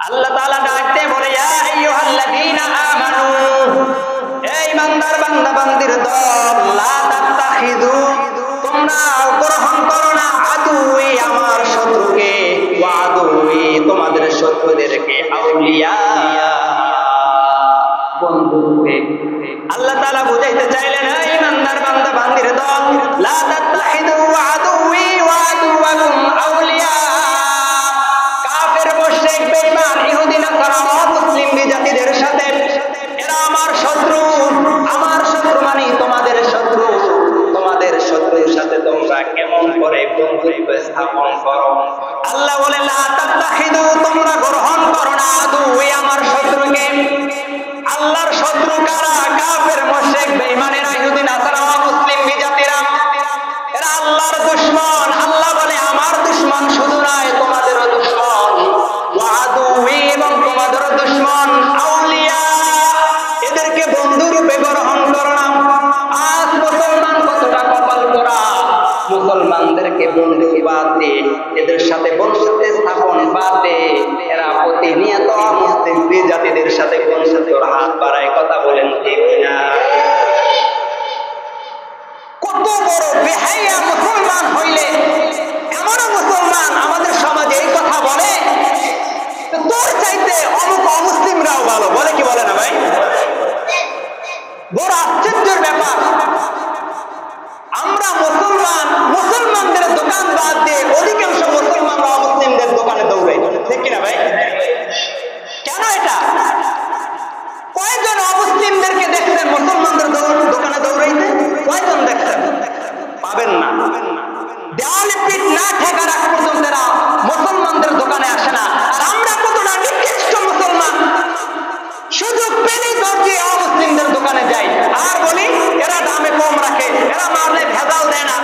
আল্লাহ তাআলা ডাকতে বলে, ইয়া আইয়ুহাল্লাযীনা আমানু, এই ইমানদার বান্দা বান্দির দল, লা তাত্তাখিযু, তোমরা গ্রহণ করো না, আদুই আমার শত্রুকে, ওয়া আদুই তোমাদের শত্রুদেরকে, আউলিয়া বন্ধুরূপে। আল্লাহ তাআলা বুঝাইতে চাইলেন, এই ইমানদার বান্দা বান্দির দল, লা তাত্তাখিযু আদুই ওয়া আদুওয়াকুম আউলিয়া। কাফের, মুশরিক, বেঈমান, ইহুদি, নাসারা, মুসলিম বিজাতিদের সাথে এরা আমার শত্রু। আমার শত্রু মানে তোমাদের শত্রু। তোমাদের শত্রুর সাথে তোমরা কেমন করে বন্ধুত্ব স্থাপন করো? আল্লাহ বলে, লা তাত্তাখিযু, তোমরা গ্রহণ করো না, আদুই আমার শত্রুকে। আল্লাহর শত্রু কারা? কাফের, মুশরিক, বেঈমানেরা, ইহুদি, নাসারা, মুসলিম বিজাতিরা, এরা আল্লাহর দুশমন। আল্লাহ বলে, আমার দুশমন শুধু নয়, তোমাদেরও দুশমন। ওয়া আদুই, এবং তোমাদেরও দুশমন, আউলিয়া, এদেরকে বন্ধুরূপে গ্রহণ করো না। আজ মুসলমান কতটা কপাল পোড়া, মুসলমানদেরকে বন্ধু বাদ দিয়ে, এদের সাথে বন্ধুত্ব স্থাপন বাদ দিয়ে এরা প্রতিনিয়ত মুসলিম বিজাতিদের সাথে বন্ধুত্বের হাত বাড়ায়। কথা বলেন ঠিক না? কত বড় বেহায়া মুসলমান হইলে এমন মুসলমান আমাদের সমাজে এই কথা বলে, তোর চাইতে অমুক অমুসলিমরাও ভালো, বলে কি বলে না ভাই? বড় আশ্চর্যের ব্যাপার। আমরা মুসলমান, মুসলমানদের দোকান বাদ দিয়ে অধিকাংশ মুসলমানরা অমুসলিমদের দোকানে দৌড়াই, ঠিক কিনা ভাই? কেন এটা? কয়জন অমুসলিমদেরকে দেখছেন মুসলমানদের দোকানে দৌড়াইতে? কয়জন দেখছেন? পাবেন না। দেওয়ালে পিঠ না ঠেকার আগ পর্যন্ত এরা মুসলমানদের দোকানে আসে না। আর আমরা কতটা নিকৃষ্ট মুসলমান, সুযোগ পেলেই দরজে অমুসলিমদের দোকানে যাই আর বলি এরা দামে কম রাখে, এরা মারলে ভেজাল দেয় না।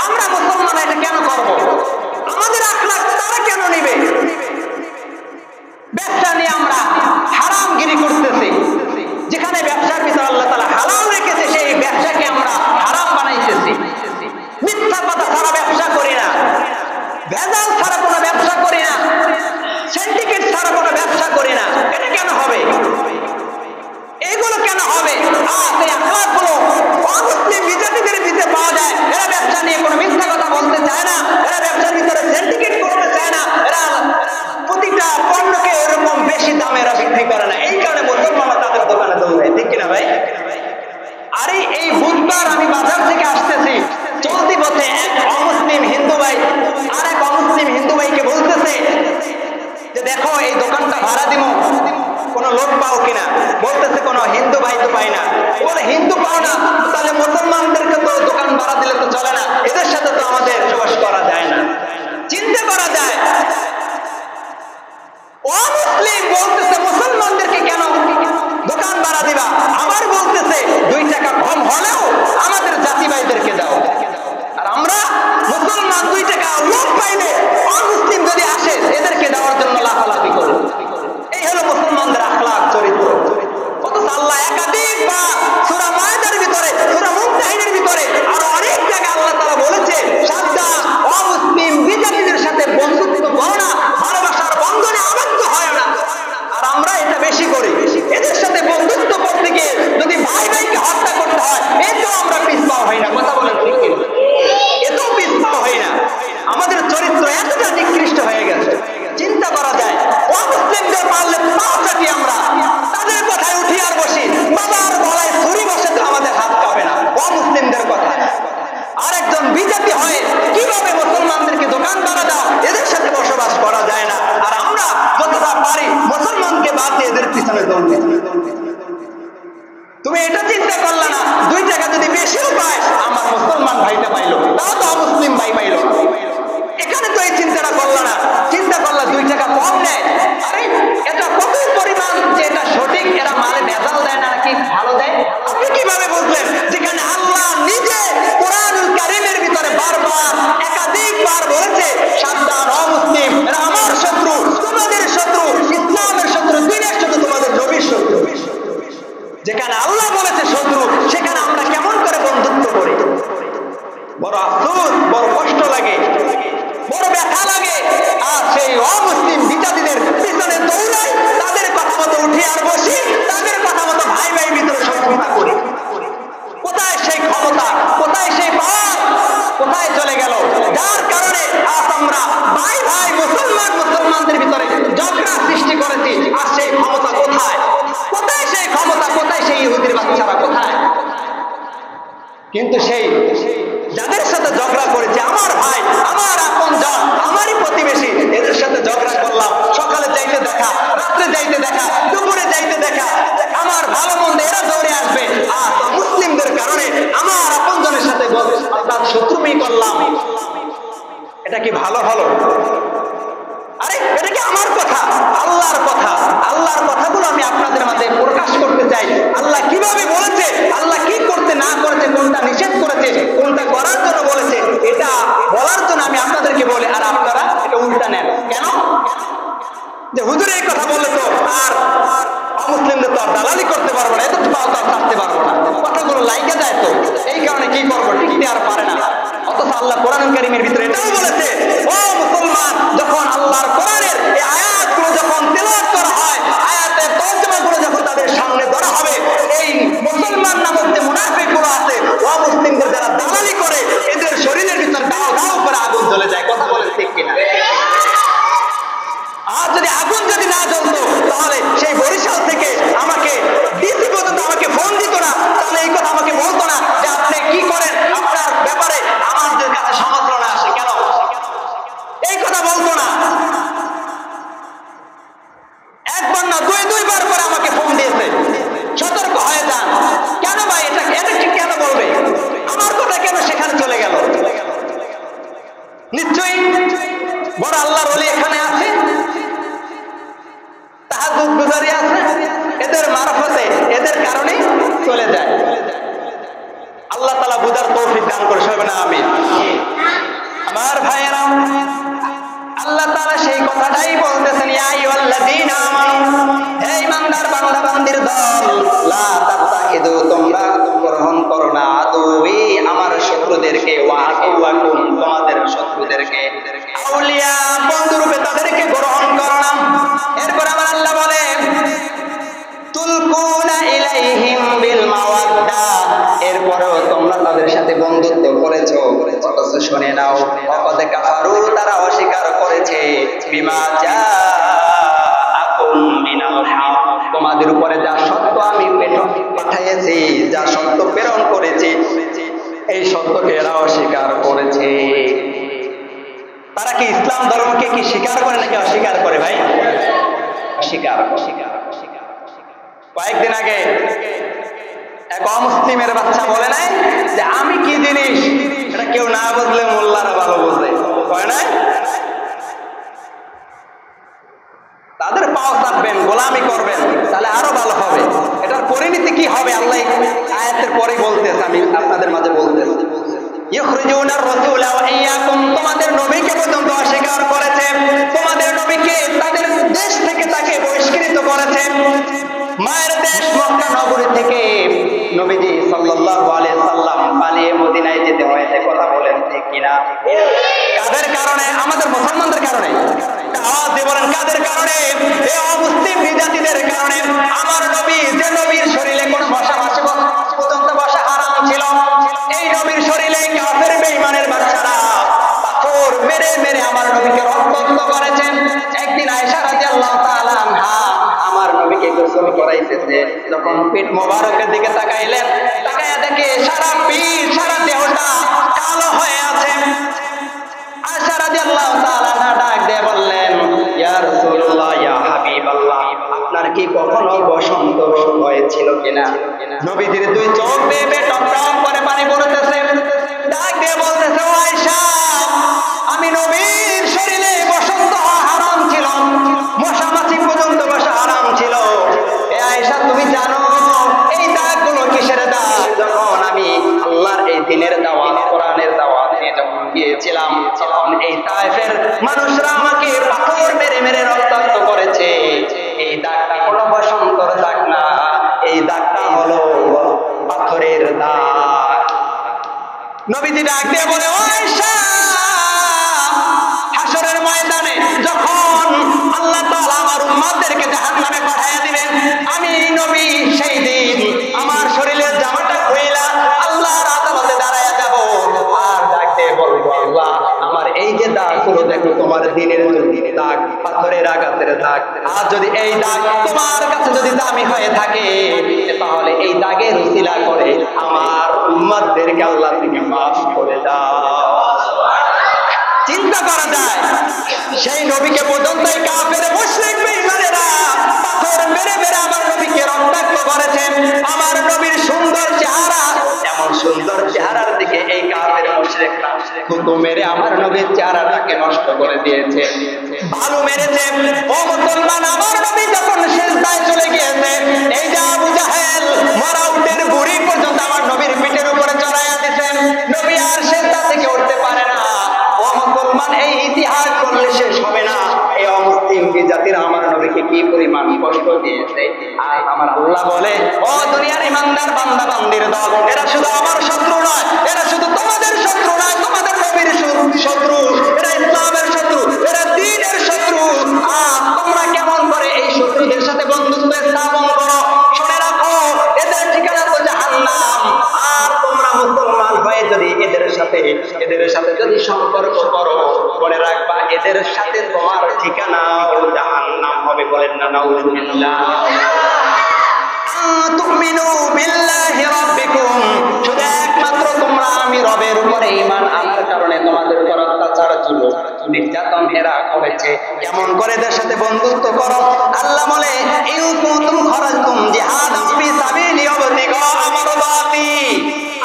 আমরা মুসলমান এটা কেন করব? আমাদের আখলাক তারা কেন নিবে? ব্যবসা নিয়ে আমরা হারামগিরি করতেছি। যেখানে ব্যবসার ভিতরে আল্লাহ তাআলা হালাল রেখেছে, সেই ব্যবসাকে আমরা হারাম বানাইতেছি। মিথ্যা কথা ছাড়া ব্যবসা করি না, ভেজাল ছাড়া কোনো ব্যবসা করি না, সিন্ডিকেট ছাড়া কোনো ব্যবসা করি না। এটা কেন হবে? এগুলো কেন হবে? এই আখলাকগুলো অমুসলিম বিজাতিদের ভিতরে পাওয়া যায়। এরা ব্যবসা নিয়ে কোনো মিথ্যা কথা বলতে চায় না, এরা ব্যবসার ভিতরে সিন্ডিকেট করতে চায় না, এরা প্রতিটা পণ্যকে এরকম বেশি দামে এরা বিক্রি করে না। এই কারণে মুসলমানরা তাদের দোকানে দৌড়ায়, ঠিক কিনা ভাই? আরে এই বুধবার আমি বাজার থেকে আসতেছি, চলতি পথে এক অমুসলিম হিন্দু ভাই আর এক অমুসলিম হিন্দু ভাইকে বলতেছে যে দেখো এই দোকানটা ভাড়া দিব, কোনো লোক পাও কিনা? বলতেছে কোনো হিন্দু ভাই তো পাই না। বলে হিন্দু পাও না, তাহলে মুসলমানদেরকে তো দোকান ভাড়া দিলে তো চলে না, এদের সাথে তো আমাদের বসবাস করা যায় না, চিন্তা করা যায়। অমুসলিম বলতেছে মুসলমানদেরকে কেন দোকান ভাড়া দিবা? আবার বলতেছে 2 টাকা কম হলেও আমাদের জাতি ভাইদেরকে দাও। আর আমরা মুসলমান 2 টাকা লোক পাইলে অমুসলিম যদি আসে এদেরকে দেওয়ার জন্য লাফালাফি করি। এই হলো মুসলমানদের আখলাক, চরিত্র। অথচ আল্লাহ একাধিকবার সূরা মায়দার ভিতরে, সূরা মুমতাহিনের ভিতরে আর অনেক জায়গায় আল্লাহ তাআলা বলেছে, সাবধান, অমুসলিম বিজাতিদের সাথে বন্ধুত্ব করো না, ভালোবাসার বন্ধনে আবদ্ধ হয় না। আর আমরা এটা বেশি করি। এদের সাথে বন্ধুত্ব করতে গিয়ে যদি ভাই ভাইকে হত্যা করতে হয়, এতেও আমরা পিছপা হই না। কথা বলেন ঠিক কিনা? এতেও পিছপা হই না। আমাদের চরিত্র এতটা নিকৃষ্ট হয়ে গেছে, চিন্তা করা যায়। অমুসলিমদের পারলে পাও চাটি আমরা, তাদের কথায় উঠি আর বসি, বাবার গলায় ছুরি বসে তো আমাদের হাত কাঁপে না অমুসলিমদের কথা। আরেকজন বিজাতি হয়ে কিভাবে মুসলমানদেরকে দোকান ভাড়া দাও, এদের সাথে বসবাস করা যায় না। আর আমরা যতটা পারি মুসলমানকে বাদ দিয়ে এদের পিছনে দৌড়। তুমি এটা চিন্তা করলে না, 2 টাকা যদি বেশিও পায় আমার মুসলমান ভাইটা পাইলো, তাও তো অমুসলিম ভাই পাইলো। এখানে তো এই চিন্তাটা করলো না, চিন্তা করলে 2 টাকা কম নেয়। আরে এটা কত পরিমাণ যে এটা সঠিক, এরা মালে ভেজাল দেয় না নাকি ভালো দেয়? আপনি কিভাবে বুঝলেন? যেখানে আল্লাহ নিজে কোরআনুল কারীমের ভিতরে বারবার একাধিকবার বলেছে, সাবধান অমুসলিম, এরা আমার শত্রু, তোমাদের শত্রু, ইসলামের শত্রু, দিনের শত্রু, তোমাদের নবীর শত্রু। যেখানে আল্লাহ বলেছে শত্রু, সেখানে আমরা কেমন করে বন্ধুত্ব করি? বড় আফসোস, বড় কষ্ট লাগে, বড় ব্যথা লাগে। আর সেই অমুসলিম বিজাতিদের দেখা, রাত্রে যাইতে দেখা, দুপুরে যাইতে দেখা, আমার ভালো মন্দ এরা দৌড়ে আসবে, আর মুসলিমদের কারণে আমার আপনজনের সাথে অর্থাৎ শত্রুমি করলাম। এটা কি ভালো হলো? আরে এটা কি আমার কথা? আল্লাহর কথা। আল্লাহর কথাগুলো আমি আপনাদের মাঝে প্রকাশ করতে চাই। আল্লাহ কিভাবে বলেছে, আল্লাহ কি করতে না করেছে, কোনটা নিষেধ করেছে, কোনটা করার জন্য বলেছে, এটা বলার জন্য আমি আপনাদেরকে বলি, আর আপনারা এটা উল্টা নেন কেন? যে হুজুর এই কথা বললে তো আর অমুসলিমদের তো আর দালালি করতে পারবো না, এত পাও তো আর থাকতে পারবো না, কথাগুলো লাইকে যায় তো, এই কারণে কি করবো, টিকতে আর পারে না। অথচ আল্লাহ কোরআনুল কারীমের ভিতরে এটাও বলেছে, ও মুসলমান, যখন আল্লাহর কোরআনের এই আয়াতগুলো যখন তেলাওয়াত করা হয়, আয়াতের তর্জমাগুলো যখন তাদের সামনে ধরা হবে, এই মুসলমান নামক যে মুনাফিকগুলো আছে, অমুসলিমদের যারা দালালি করে, এদের শরীরের ভিতর দাও দাও করে আগুন জ্বলে যায়। কথা বলেন ঠিক কিনা? আর যদি আগুন যদি না জ্বলতো, তাহলে সেই বরিশাল থেকে আমাকে ডিসি পর্যন্ত আমাকে ফোন দিত না, তাহলে এই কথা আমাকে বলতো না যে আপনি কি করেন, আপনার ব্যাপারে আমাদের কাছে সমালোচনা আসে কেন, এই কথা বলতো না। একবার না দুইবার করে আমাকে ফোন দিয়েছে, সতর্ক হয়ে যান। কেন ভাই এটা ঠিক কেন বলবে, আমার কথা কেন সেখানে চলে গেল? নিশ্চয়ই বড় আল্লাহর ওলি এখানে আছে, তাহাজ্জুদ গুজারি আছে, এদের মারফতে এদের কারণে চলে যায়। আল্লাহ তাআলা বুঝার তৌফিক দান করে, সবাই না আমিন। আমার ভাইয়েরা, আল্লাহ তাআলা সেই কথাটাই বলতেছেন, ইয়া আইয়ুহাল্লাযীনা আমানু, হে ঈমানদার বান্দা বান্দির দল, লা তাত্তাখিযু, তোমরা গ্রহণ করো না, আদুই, আমার শত্রুদেরকে, ওয়া আদুওয়াকুম, তোমাদের শত্রুদেরকে, আউলিয়া, বন্ধুরূপে তাদেরকে গ্রহণ করো না। এরপর আমার আল্লাহ বলে, তুলকুনা ইলাইহিম বিল মাওয়াদ্দা, এরপরও তোমরা তাদের সাথে বন্ধুত্ব করেছো, অথচ শুনে নাও, ওয়াকাদ কাফারু, তারা অস্বীকার করেছে, বিমা জাআকুম মিনাল হক, তোমাদের উপরে যা সত্য আমি পাঠিয়েছি, যা সত্য প্রেরণ করেছি, এই সত্যকে এরা অস্বীকার করেছে। তারা কি ইসলাম ধর্মকে কি স্বীকার করে নাকি অস্বীকার করে? ভাই অস্বীকার। কয়েকদিন আগে এক অমুসলিমের বাচ্চা বলে নাই যে আমি কি জিনিস, এটা কেউ না বুঝলে মোল্লারা ভালো বুঝলে, হয় না? তাদের পাও চাপবেন, গোলামি করবেন, তাহলে আরো ভালো হবে। এটার পরিণতি কি হবে আল্লাহ আয়াতের পরে বলতেছে, আমি আপনাদের মাঝে বলতেছি। ইখরিজুনার রাসূলা ওয়া ইয়্যাকুম, তোমাদের নবীকে পর্যন্ত অস্বীকার করেছে, তোমাদের নবীকে তাদের দেশ থেকে তাকে বহিষ্কৃত করেছে। মায়ের দেশ মক্কা নগরী থেকে নবীজি সাল্লাল্লাহু আলাইহি সাল্লাম পালিয়ে মদিনায় যেতে হয়েছে। কথা বলেন ঠিক কিনা? কাদের কারণে? আমাদের মুসলমানদের কারণে। আওয়াজ দিয়ে বলেন কাদের কারণে? এই অমুসলিম বিজাতিদের কারণে। আমার নবী, যে নবীর শরীরে কোনো মশা মাছি পর্যন্ত বসা হারাম ছিল, এই নবীর শরীরে কাফের বেঈমানের বাচ্চারা পাথর মেরে মেরে আমার নবীকে রক্তাক্ত করেছেন। একদিন আয়েশা রাদিয়াল্লাহু তাআলা আনহা আমার নবীকে গোসল করাইতেছে, যখন পিঠ মোবারকের দিকে তাকাইলেন, তাকায়া দেখে সারা পিঠ, সারা দেহটা কালো হয়ে আছে। আয়েশা রাদিয়াল্লাহু তাআলা ডাক দিয়ে বললেন, ইয়া রাসূলুল্লাহ, ইয়া হাবিবাল্লাহ, আপনার কি কখনো বসন্ত হয়েছিল কিনা? নবীজির দুই চোখ বেয়ে টপটপ করে পানি পড়তেছে। ডাক দিয়ে বলতেছে, ও আয়েশা, আমি নবীর শরীরে বসন্ত হওয়া হারাম ছিল, মশা মাছি পর্যন্ত বসা হারাম ছিল। এ আয়েশা, তুমি জানো এই দাগগুলো কিসের দাগ? যখন আমি আল্লাহর এই দিনের দাওয়াত, কোরআনের দাওয়াত নিয়ে যখন গিয়েছিলাম, তখন এই তায়েফের মানুষরা আমাকে পাথর মেরে মেরে রক্তাক্ত করেছে। এই দাগটা কোনো বসন্তর দাগ না, এই দাগটা হলো পাথরের দাগ। নবীজি ডাক দিয়ে বলে, ও আয়েশা, হাসরের ময়দানে যখন আল্লাহ তাআলা আমার উম্মতদেরকে জাহান্নামে পাঠিয়ে দিবেন, আমি নবী সেই দিন আমার শরীরের জামাটা খুইলা আল্লাহর আদালতে দাঁড়ায়া যাব, আর ডাক দিয়ে বলবো, আল্লাহ, আমার এই যে দাগগুলো দেখো, তোমার দিনের দাগ, পাথরের আঘাতের দাগ, আর যদি এই দাগ তোমার কাছে যদি দামি হয়ে থাকে, তাহলে এই দাগের উসিলা করে আমার উম্মতদেরকে আল্লাহ তুমি মাফ করে দাও। চিন্তা করা যায়, সেই নবীকে পর্যন্ত কাফের মুশরিক বেঈমানেরা থুতু মেরে আমার নবীর চেহারাটাকে নষ্ট করে দিয়েছে, ভালো মেরেছে। ও মুসলমান, আমার নবী যখন সিজদায় চলে গিয়েছে, এই যে আবু জাহেল মরা উটের বুড়ি পর্যন্ত আমার নবীর পিঠের উপরে চড়াইয়া দিয়েছেন, নবী আর সিজদা থেকে উঠতে পারে না। ও মুসলমান, এই ইতিহাস করলে শেষ হবে না, এই অমুসলিম জাতির আমার নবীকে কি পরিমাণ কষ্ট দিয়েছে। আর আমার আল্লাহ বলে, ও দুনিয়ার ইমানদার বান্দা বান্দির দল, এরা শুধু আমার শত্রু নয়, এরা শুধু তোমাদের শত্রু নয়, তোমাদের নবীর শত্রু, এরা ইসলামের শত্রু, এরা দ্বীনের শত্রু। আর তোমরা কেমন করে এই শত্রুদের সাথে বন্ধুত্ব স্থাপন করো? শুনে রাখো, এদের ঠিকানা তো জাহান্নাম। আর তোমরা মুসলমান হয়ে যদি এদের সাথে যদি সম্পর্ক করো, মনে রাখবা এদের সাথে তোমার ঠিকানা জাহান্নাম হবে। বলেন না নাউযুবিল্লাহ। তুমিনু বিল্লাহি রাব্বিকুম, শুধু একমাত্র তোমরা আমি রবের উপরে ঈমান আনার কারণে তোমাদের উপর অত্যাচার জুলুম নির্যাতন এরা করেছে, কেমন করে এদের সাথে বন্ধুত্ব করো? আল্লাহ বলে, ইন কুনতুম খারাজতুম জিহাদান ফি সাবিলি ওয়াবতিগা মারদাতি।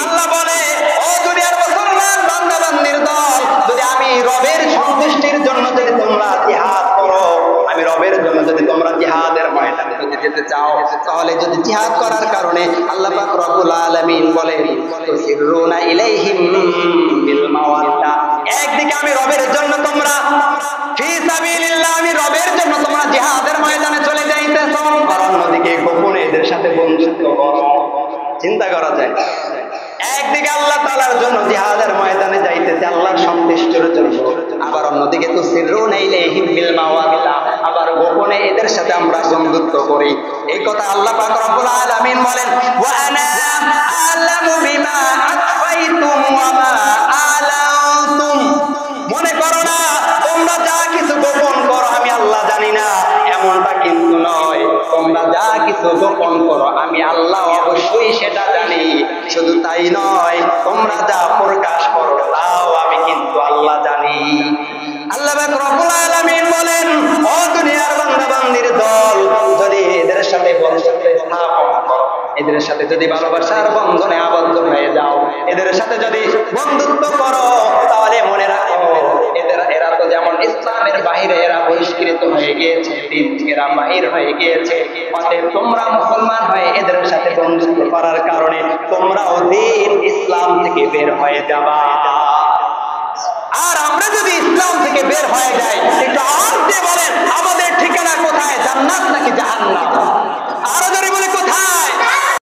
আল্লাহ বলে, ও দুনিয়ার মুসলমান বান্দা বান্দির দল, যদি আমি রবের সন্তুষ্টির জন্য যদি তোমরা জিহাদ করো, আমি রবের জন্য যদি তোমরা জিহাদের ময়দানে যদি যেতে চাও, তাহলে যদি জিহাদ করার কারণে আল্লাহ পাক রব্বুল আলামিন বলেন, তুসিরুনা ইলাইহিম বিল মাওয়াদ্দা, একদিকে আমি রবের জন্য তোমরা ফি সাবিলিল্লাহ, আমি রবের জন্য তোমরা জিহাদের ময়দানে চলে যাইতেছো, আর অন্যদিকে গোপনে এদের সাথে বন্ধুত্ব করো। চিন্তা করা যায়, একদিকে আল্লাহ তাআলার জন্য জিহাদের ময়দানে যাইতেছে আল্লাহর সন্তুষ্টির জন্য, আবার অন্যদিকে তুসিরুনা ইলাইহিম বিল মাওয়াদ্দা, আবার গোপনে এদের সাথে আমরা বন্ধুত্ব করি। এই কথা আল্লাহ পাক রব্বুল আলামিন বলেন, ওয়া আনা আ'লামু বিমা আখফাইতুম ওয়া মা আ'লানতুম। মনে করো না তোমরা যা কিছু গোপন করো আমি আল্লাহ জানি না, এমনটা কিন্তু নয়। তোমরা যা কিছু গোপন করো আমি আল্লাহ অবশ্যই সেটা জানি। শুধু তাই নয়, তোমরা যা প্রকাশ করো তাও আমি কিন্তু আল্লাহ জানি। আল্লাহ পাক রব্বুল আলামিন বলেন, ও দুনিয়ার বান্দা বান্দির দল, যদি এদের সাথে বন্ধুত্ব স্থাপন করো, এদের সাথে যদি ভালোবাসার বন্ধনে আবদ্ধ হয়ে যাও, এদের সাথে যদি বন্ধুত্ব করো, তাহলে মনে রাখো এরা তো যেমন ইসলামের বাহিরে এরা বহিষ্কৃত হয়ে গিয়েছে, দিন থেকে এরা বাহির হয়ে গিয়েছে। অতএব তোমরা মুসলমান হয়ে এদের সাথে বন্ধুত্ব করার কারণে তোমরাও দিন ইসলাম থেকে বের হয়ে যাবা। আর আমরা যদি ইসলাম থেকে বের হয়ে যাই, একটু আওয়াজ দিয়ে বলেন, আমাদের ঠিকানা কোথায়, জান্নাত নাকি জাহান্নাম?